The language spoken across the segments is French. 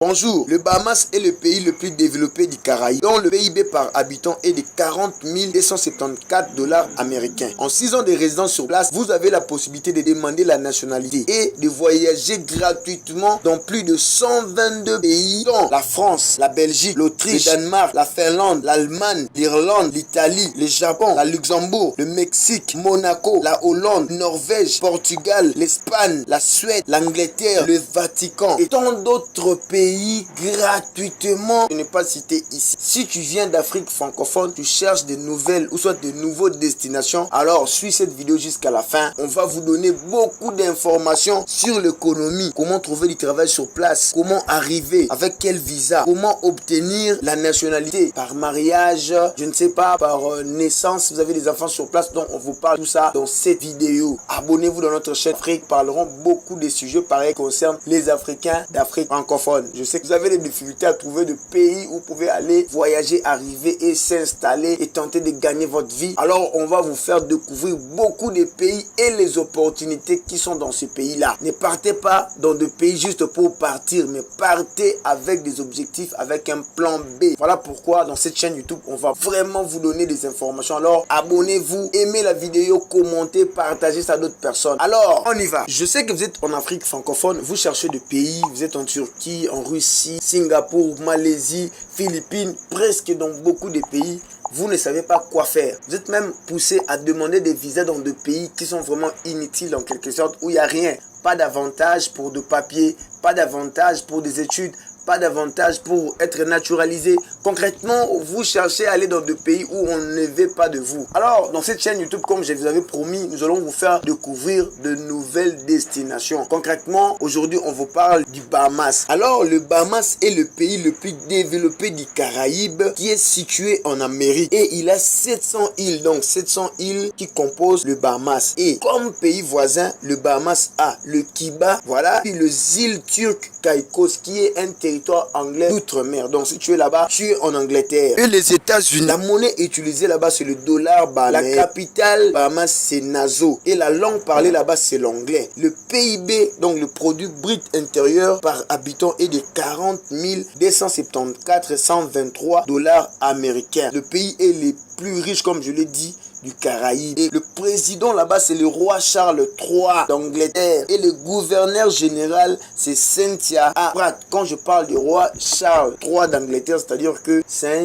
Bonjour, le Bahamas est le pays le plus développé du Caraïbe, dont le PIB par habitant est de 40 274 dollars américains. En 6 ans de résidence sur place, vous avez la possibilité de demander la nationalité et de voyager gratuitement dans plus de 122 pays, dont la France, la Belgique, l'Autriche, le Danemark, la Finlande, l'Allemagne, l'Irlande, l'Italie, le Japon, le Luxembourg, le Mexique, Monaco, la Hollande, Norvège, Portugal, l'Espagne, la Suède, l'Angleterre, le Vatican et tant d'autres pays gratuitement. Je n'ai pas cité ici. Si tu viens d'Afrique francophone, tu cherches de nouvelles ou soit de nouvelles destinations, alors suis cette vidéo jusqu'à la fin. On va vous donner beaucoup d'informations sur l'économie, comment trouver du travail sur place, comment arriver, avec quel visa, comment obtenir la nationalité par mariage, je ne sais pas, par naissance, si vous avez des enfants sur place. Donc on vous parle tout ça dans cette vidéo. Abonnez-vous dans notre chaîne Afrique, parlerons beaucoup de sujets pareils concernant les Africains d'Afrique francophone. Je sais que vous avez des difficultés à trouver de pays où vous pouvez aller voyager, arriver et s'installer et tenter de gagner votre vie. Alors on va vous faire découvrir beaucoup de pays et les opportunités qui sont dans ces pays-là. Ne partez pas dans des pays juste pour partir, mais partez avec des objectifs, avec un plan B. Voilà pourquoi dans cette chaîne YouTube, on va vraiment vous donner des informations. Alors abonnez-vous, aimez la vidéo, commentez, partagez ça à d'autres personnes. Alors on y va. Je sais que vous êtes en Afrique francophone, vous cherchez des pays, vous êtes en Turquie, en Russie, Singapour, Malaisie, Philippines, presque dans beaucoup de pays. Vous ne savez pas quoi faire. Vous êtes même poussé à demander des visas dans des pays qui sont vraiment inutiles en quelque sorte, où il n'y a rien. Pas d'avantage pour de papiers, pas d'avantage pour des études, pas d'avantage pour être naturalisé. Concrètement, vous cherchez à aller dans des pays où on ne veut pas de vous. Alors, dans cette chaîne YouTube, comme je vous avais promis, nous allons vous faire découvrir de nouvelles destinations. Concrètement, aujourd'hui, on vous parle du Bahamas. Alors, le Bahamas est le pays le plus développé du Caraïbe qui est situé en Amérique. Et il a 700 îles, donc 700 îles qui composent le Bahamas. Et comme pays voisin, le Bahamas a le Kiba, voilà, puis les îles turques Caïcos, qui est un territoire anglais d'outre-mer. Donc si tu es là-bas, tu es en Angleterre. Et les États-Unis, la monnaie utilisée là-bas, c'est le dollar bahamas. La capitale Bahamas, c'est Nassau. Et la langue parlée là-bas, c'est l'anglais. Le PIB, donc le produit brut intérieur par habitant, est de 40 274 123 dollars américains. Le pays est le plus riche, comme je l'ai dit, du Caraïbe. Et le président là-bas, c'est le roi Charles III d'Angleterre. Et le gouverneur général, c'est Cynthia Pratt. Quand je parle du roi Charles III d'Angleterre, c'est-à-dire que c'est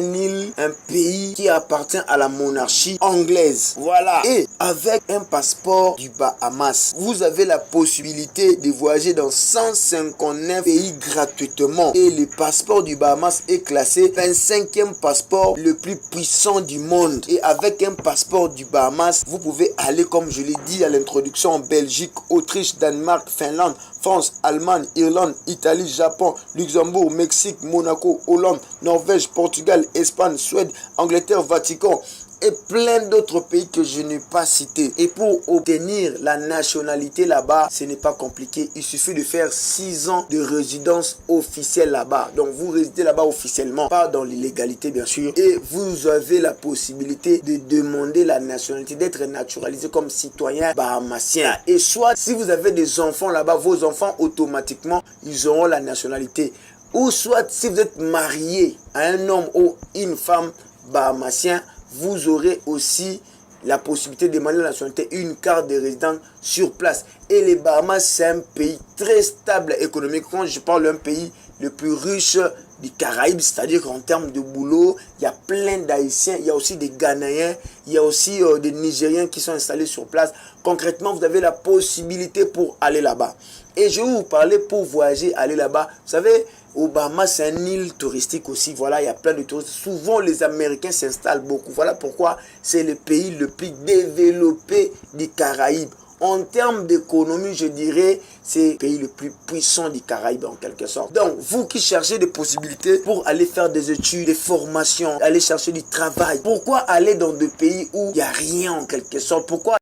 un pays qui appartient à la monarchie anglaise. Voilà. Et avec un passeport du Bahamas, vous avez la possibilité de voyager dans 159 pays gratuitement. Et le passeport du Bahamas est classé 25e passeport le plus puissant du monde. Et avec un passeport du Bahamas, vous pouvez aller, comme je l'ai dit à l'introduction, en Belgique, Autriche, Danemark, Finlande, France, Allemagne, Irlande, Italie, Japon, Luxembourg, Mexique, Monaco, Hollande, Norvège, Portugal, Espagne, Suède, Angleterre, Vatican et plein d'autres pays que je n'ai pas cités. Et pour obtenir la nationalité là-bas, ce n'est pas compliqué. Il suffit de faire 6 ans de résidence officielle là-bas. Donc vous résidez là-bas officiellement, pas dans l'illégalité bien sûr. Et vous avez la possibilité de demander la nationalité, d'être naturalisé comme citoyen bahamassien. Et soit si vous avez des enfants là-bas, vos enfants automatiquement, ils auront la nationalité. Ou soit si vous êtes marié à un homme ou une femme bahamassien, vous aurez aussi la possibilité de demander la nationalité, une carte de résident sur place. Et les Bahamas, c'est un pays très stable économiquement. Je parle d'un pays le plus riche du Caraïbe, c'est-à-dire qu'en termes de boulot, il y a plein d'Haïtiens, il y a aussi des Ghanéens, il y a aussi des Nigériens qui sont installés sur place. Concrètement, vous avez la possibilité pour aller là-bas. Et je vais vous parler pour voyager, aller là-bas. Vous savez, au Bahamas, c'est une île touristique aussi. Voilà, il y a plein de touristes. Souvent, les Américains s'installent beaucoup. Voilà pourquoi c'est le pays le plus développé du Caraïbe. En termes d'économie, je dirais, c'est le pays le plus puissant du Caraïbe en quelque sorte. Donc, vous qui cherchez des possibilités pour aller faire des études, des formations, aller chercher du travail, pourquoi aller dans des pays où il n'y a rien en quelque sorte? Pourquoi